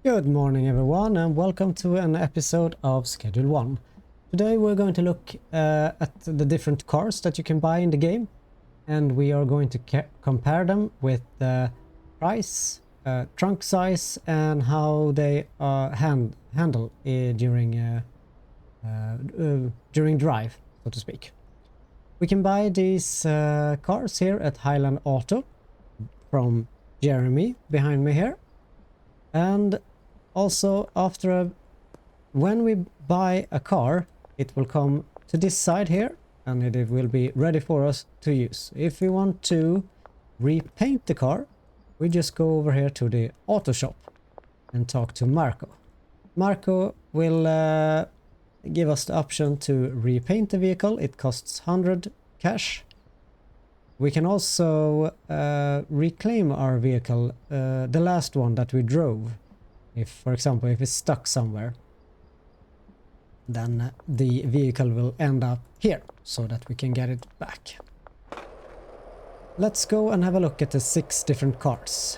Good morning everyone and welcome to an episode of Schedule 1. Today we're going to look at the different cars that you can buy in the game, and we are going to compare them with the price, trunk size and how they handle during drive, so to speak. We can buy these cars here at Highland Auto from Jeremy behind me here. And also when we buy a car, it will come to this side here and it will be ready for us to use. If we want to repaint the car, we just go over here to the auto shop and talk to Marco. Marco will give us the option to repaint the vehicle. It costs 100 cash. We can also reclaim our vehicle, the last one that we drove. If, for example, if it's stuck somewhere, then the vehicle will end up here so that we can get it back. Let's go and have a look at the 6 different cars,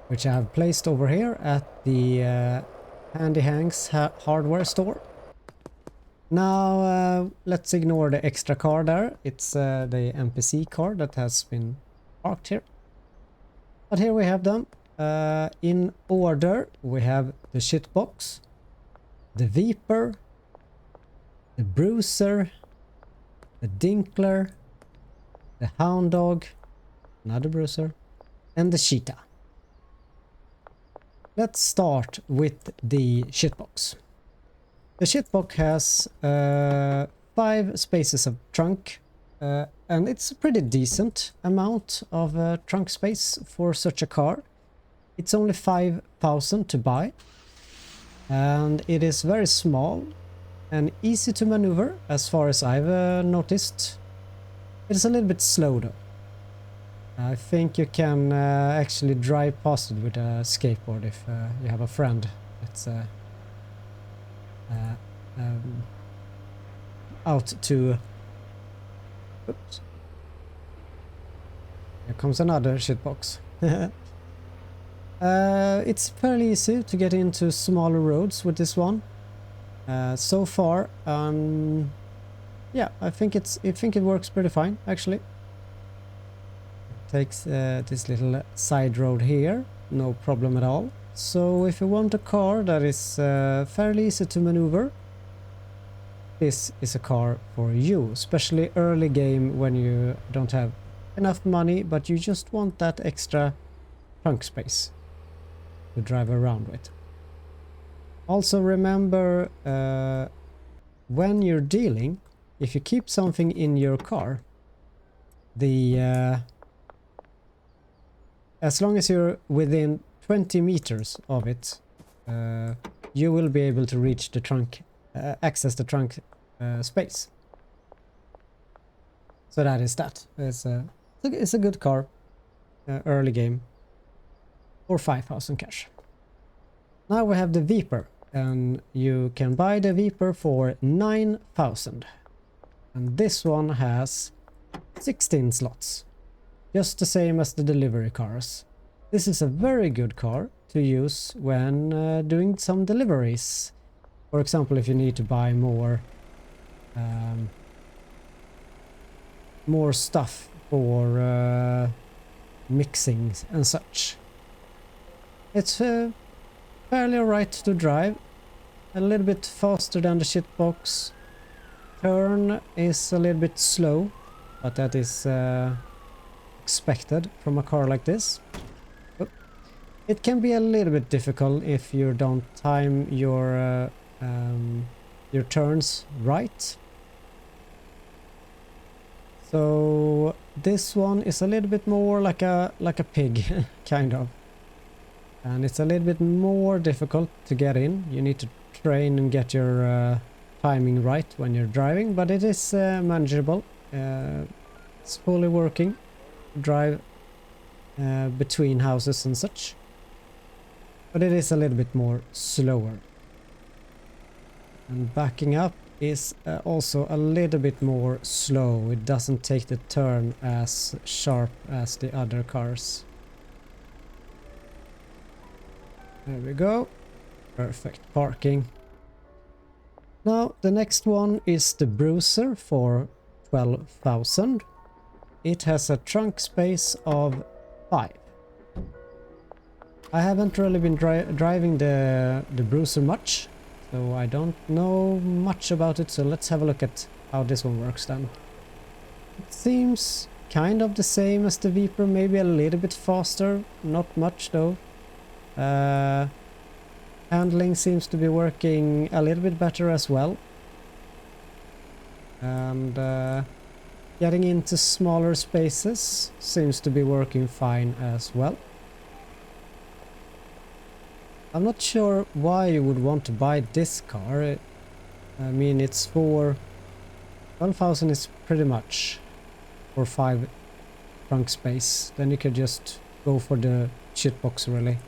which I have placed over here at the Handy Hanks hardware store. Now let's ignore the extra car there. It's the NPC car that has been parked here. But here we have them. In order, we have the shitbox, the Viper, the Bruiser, the Dinkler, the Hound Dog, another Bruiser, and the Cheetah. Let's start with the shitbox. The shitbox has 5 spaces of trunk, and it's a pretty decent amount of trunk space for such a car. It's only 5,000 to buy, and it is very small and easy to maneuver as far as I've noticed. It's a little bit slow though. I think you can actually drive past it with a skateboard if you have a friend that's out to... Oops. Here comes another shitbox. It's fairly easy to get into smaller roads with this one. So far, yeah, I think it works pretty fine actually. It takes this little side road here, no problem at all. So if you want a car that is fairly easy to maneuver, this is a car for you, especially early game when you don't have enough money but you just want that extra trunk space to drive around with. Also remember, when you're dealing, if you keep something in your car, as long as you're within 20 meters of it, you will be able to reach the trunk, access the trunk space. So that is that. It's a good car, early game, for 5,000 cash. Now we have the Viper, and you can buy the Viper for 9,000. And this one has 16 slots, just the same as the delivery cars. This is a very good car to use when doing some deliveries. For example, if you need to buy more stuff for mixing and such. It's fairly alright to drive, a little bit faster than the shitbox. Turn is a little bit slow, but that is expected from a car like this. It can be a little bit difficult if you don't time your turns right. So this one is a little bit more like a pig, kind of. And it's a little bit more difficult to get in. You need to train and get your timing right when you're driving, but it is manageable. It's fully working. Drive between houses and such. But it is a little bit more slower. And backing up is also a little bit more slow. It doesn't take the turn as sharp as the other cars. There we go. Perfect parking. Now the next one is the Bruiser for 12,000. It has a trunk space of 5. I haven't really been driving the Bruiser much, so I don't know much about it, so let's have a look at how this one works then. It seems kind of the same as the Viper, maybe a little bit faster, not much though. Handling seems to be working a little bit better as well. And getting into smaller spaces seems to be working fine as well. I'm not sure why you would want to buy this car. I mean, it's for 12,000 is pretty much for 5 trunk space. Then you could just go for the shitbox really.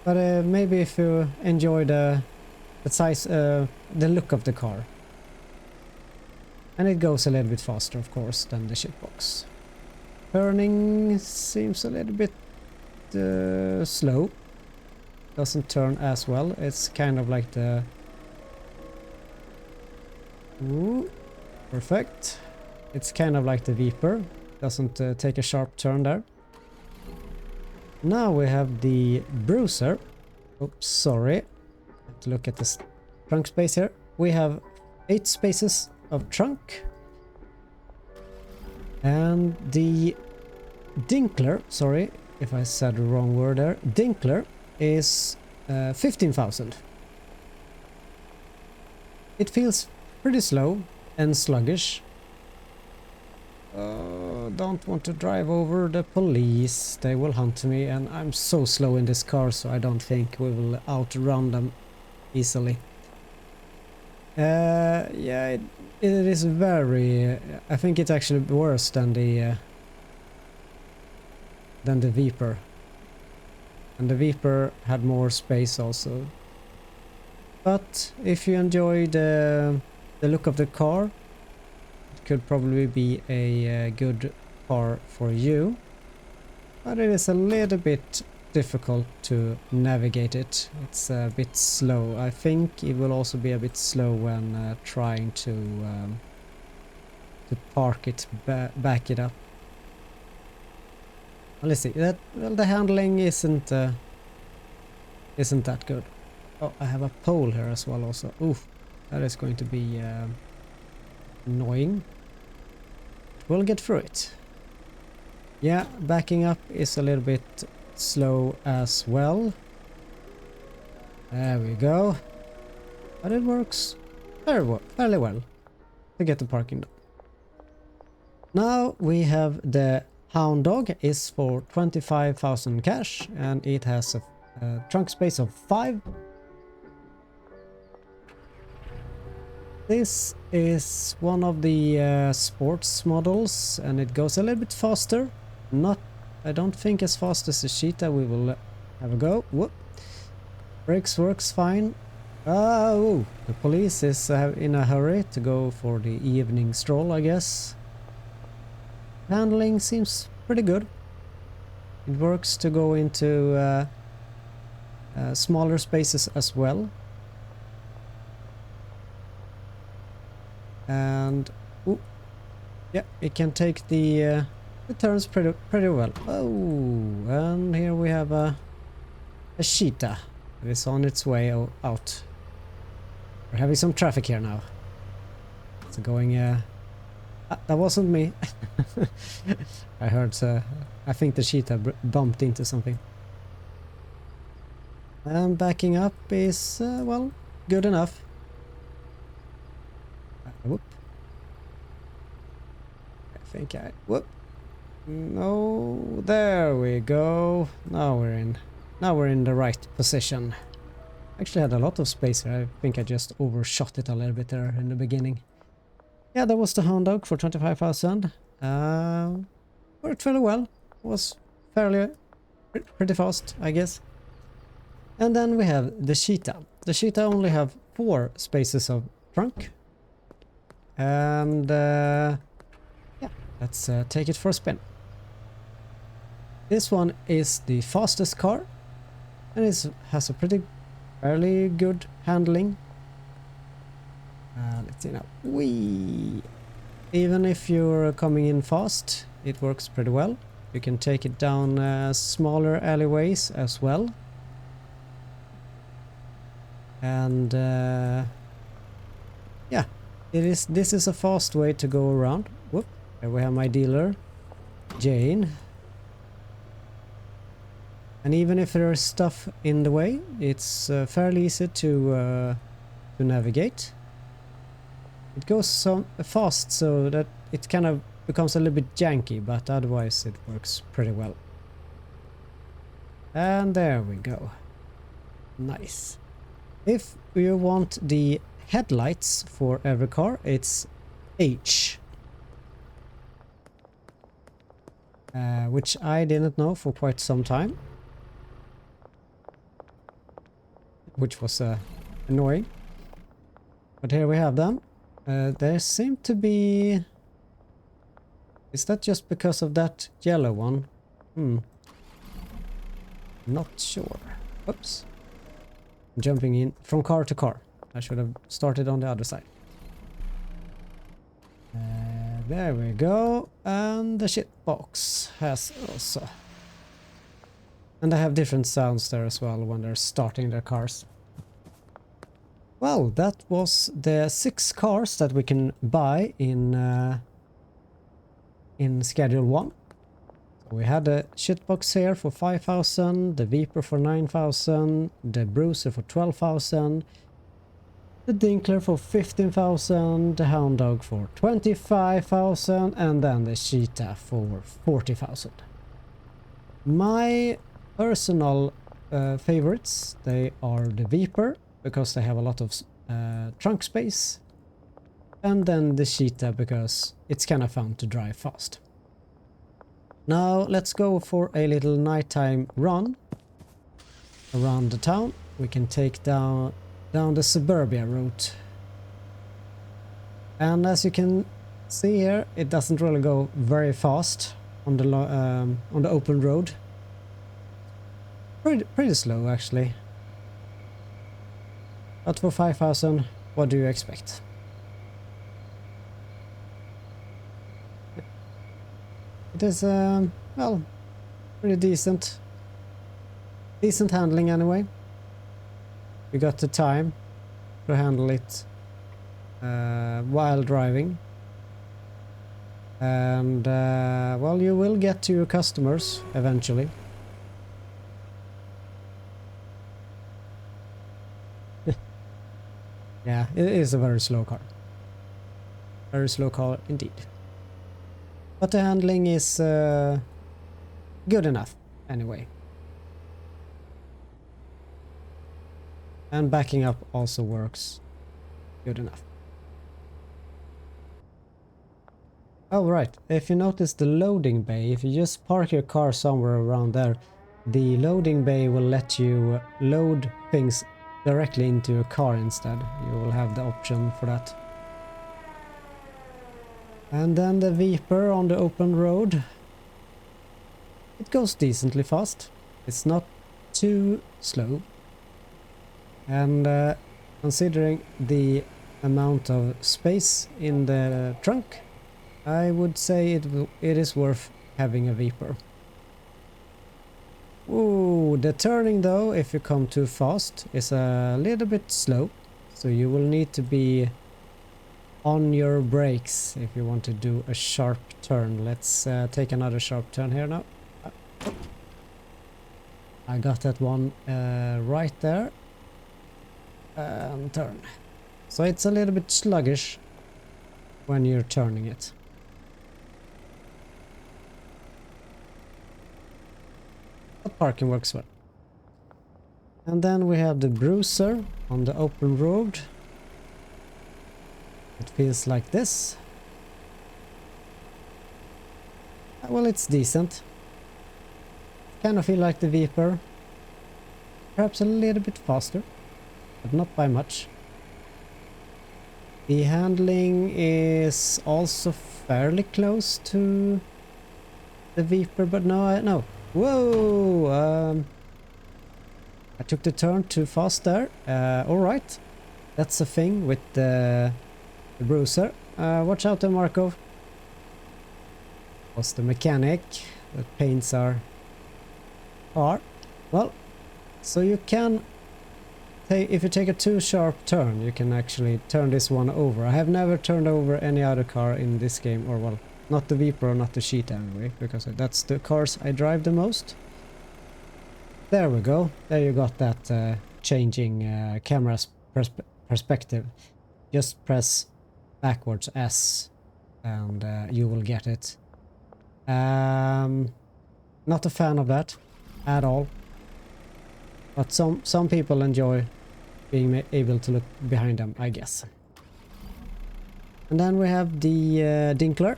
But maybe if you enjoy the size, the look of the car. And it goes a little bit faster, of course, than the shitbox. Turning seems a little bit slow. Doesn't turn as well. It's kind of like the... Ooh, perfect. It's kind of like the Viper. Doesn't take a sharp turn there. Now we have the Bruiser. Oops, sorry. Have to look at this trunk space here. We have 8 spaces of trunk. And the Dinkler, sorry if I said the wrong word there. Dinkler is 15,000. It feels pretty slow and sluggish. Don't want to drive over the police. They will hunt me, and I'm so slow in this car, so I don't think we will outrun them easily. Yeah, it is very... I think it's actually worse than the Viper. And the Viper had more space also. But if you enjoy the look of the car, it could probably be a good car for you. But it is a little bit difficult to navigate it. It's a bit slow. I think it will also be a bit slow when trying to park it, back it up. Well, let's see. Well, the handling isn't that good. Oh, I have a pole here as well also. Oof, that is going to be annoying. We'll get through it. Yeah, backing up is a little bit slow as well. There we go. But it works fairly well to get the parking done. Now we have the Hound Dog is for 25,000 cash, and it has a trunk space of 5. This is one of the sports models, and it goes a little bit faster. I don't think as fast as the Cheetah. We will have a go. Whoop. Brakes works fine. Oh, the police is in a hurry to go for the evening stroll, I guess. Handling seems pretty good. It works to go into smaller spaces as well. And ooh, yeah, it can take the turns pretty well. Oh, and here we have a Cheetah. It is on its way out. We're having some traffic here now. It's going... that wasn't me. I heard... I think the Cheetah bumped into something. And backing up is, well, good enough. Whoop. I think I... Whoop. No, there we go. Now we're in the right position. Actually had a lot of space here. I think I just overshot it a little bit there in the beginning. Yeah, that was the Hound Dog for 25,000. Worked fairly well. Was pretty fast, I guess. And then we have the Cheetah. The Cheetah only have 4 spaces of trunk. And yeah, let's take it for a spin. This one is the fastest car. And it has a pretty fairly good handling. Let's see now. Whee! Even if you're coming in fast, it works pretty well. You can take it down smaller alleyways as well. And yeah, this is a fast way to go around. Whoop, here we have my dealer, Jane. And even if there is stuff in the way, it's fairly easy to navigate. It goes so fast so that it kind of becomes a little bit janky, but otherwise it works pretty well. And there we go. Nice. If you want the headlights for every car, it's H. Which I didn't know for quite some time. Which was annoying. But here we have them. There seem to be... Is that just because of that yellow one? Not sure. Oops. I'm jumping in from car to car. I should have started on the other side. There we go. And the shit box has also... And they have different sounds there as well when they're starting their cars. Well, that was the 6 cars that we can buy in Schedule 1. So we had the shitbox here for 5,000, the Viper for 9,000, the Bruiser for 12,000, the Dinkler for 15,000, the Hound Dog for 25,000, and then the Cheetah for 40,000. My personal favorites, they are the Viper, because they have a lot of trunk space, and then the Cheetah because it's kind of fun to drive fast. Now let's go for a little nighttime run around the town. We can take down the suburbia route, and as you can see here, it doesn't really go very fast on the open road. Pretty slow actually. But for 5,000, what do you expect? It is, well, pretty decent. Decent handling anyway. We got the time to handle it while driving. And, well, you will get to your customers eventually. Yeah, it is a very slow car. Very slow car indeed. But the handling is good enough anyway. And backing up also works good enough. Oh right, if you notice the loading bay, if you just park your car somewhere around there, the loading bay will let you load things directly into your car instead. You will have the option for that. And then the Viper on the open road. It goes decently fast. It's not too slow. And considering the amount of space in the trunk, I would say it is worth having a Viper. Ooh, the turning though, if you come too fast, is a little bit slow. So you will need to be on your brakes if you want to do a sharp turn. Let's take another sharp turn here now. I got that one right there. Turn. So it's a little bit sluggish when you're turning it. But parking works well. And then we have the Bruiser on the open road. It feels like this. Well, it's decent. Kind of feel like the Viper. Perhaps a little bit faster, but not by much. The handling is also fairly close to the Viper, but no. Whoa! I took the turn too fast there. Alright. That's the thing with the bruiser. Watch out there, Marco. Was the mechanic that paints our car. Well, so you can take, if you take a too sharp turn, you can actually turn this one over. I have never turned over any other car in this game, or well, not the Viper or not the Cheetah anyway, because that's the cars I drive the most. There we go. There you got that changing camera's perspective. Just press backwards S and you will get it. Not a fan of that at all. But some people enjoy being able to look behind them, I guess. And then we have the Dinkler.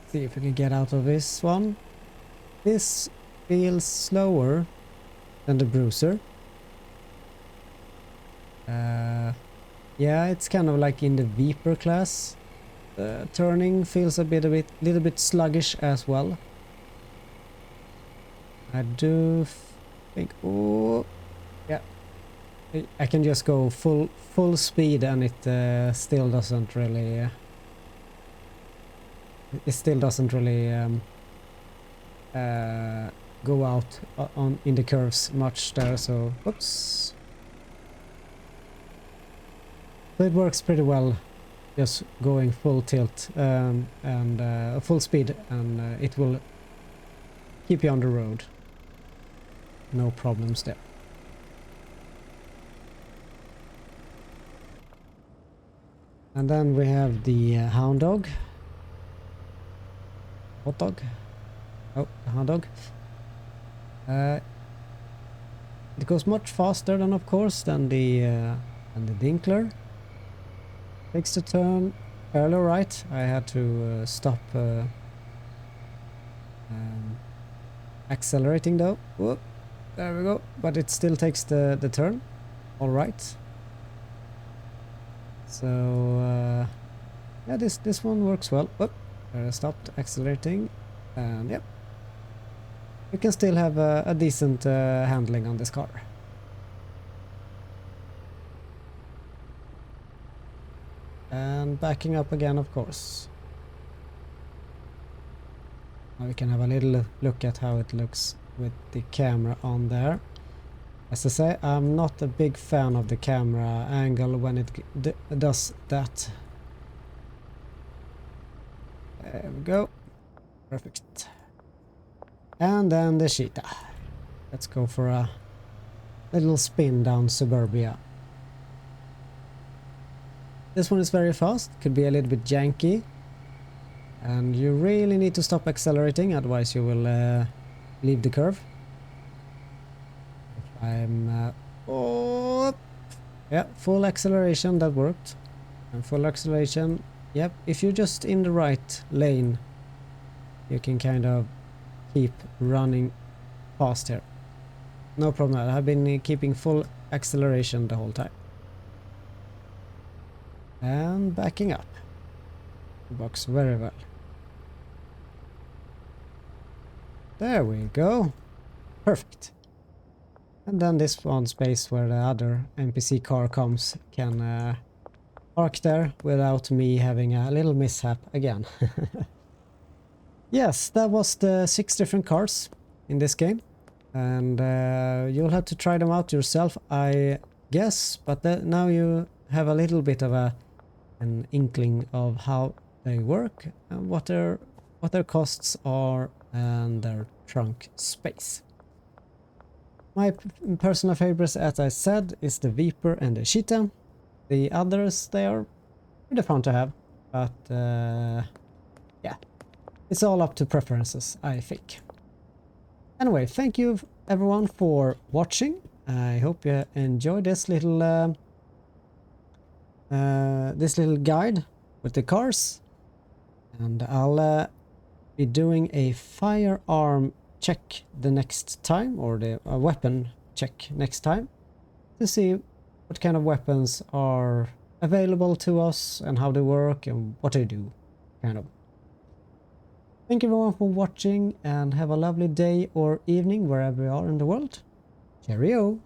See if we can get out of this one. This feels slower than the Bruiser. Yeah, it's kind of like in the Viper class. Turning feels a little bit sluggish as well. I do think, oh, yeah, I can just go full speed and it still doesn't really. It still doesn't really go out in the curves much there. So, oops. So it works pretty well, just going full tilt and full speed, and it will keep you on the road. No problems there. And then we have the hound dog. Hot dog. Oh, the hound dog. It goes much faster than, of course, than the Dinkler. Takes the turn fairly right. I had to stop accelerating though. Whoop. There we go. But it still takes the turn. All right. So yeah, this one works well. Whoop. Stopped accelerating, and yep, you can still have a decent handling on this car. And backing up again, of course. Now we can have a little look at how it looks with the camera on there. As I say, I'm not a big fan of the camera angle when it does that. There we go. Perfect. And then the Cheetah. Let's go for a little spin down Suburbia. This one is very fast, could be a little bit janky. And you really need to stop accelerating, otherwise you will leave the curve. If I'm... oh! Yeah, full acceleration, that worked. And full acceleration, yep, if you're just in the right lane, you can kind of keep running fast here. No problem, I've been keeping full acceleration the whole time. And backing up. Works very well. There we go. Perfect. And then this one space where the other NPC car comes can park there without me having a little mishap again. Yes, that was the 6 different cars in this game. And you'll have to try them out yourself, I guess. But now you have a little bit of an inkling of how they work and what their costs are and their trunk space. My personal favorites, as I said, is the Viper and the Cheetah. The others, they are pretty fun to have, but yeah, it's all up to preferences, I think. Anyway, thank you everyone for watching. I hope you enjoyed this little guide with the cars, and I'll be doing a firearm check the next time, or the weapon check next time, to see what kind of weapons are available to us and how they work and what they do, kind of. Thank you everyone for watching and have a lovely day or evening wherever you are in the world. Cheerio!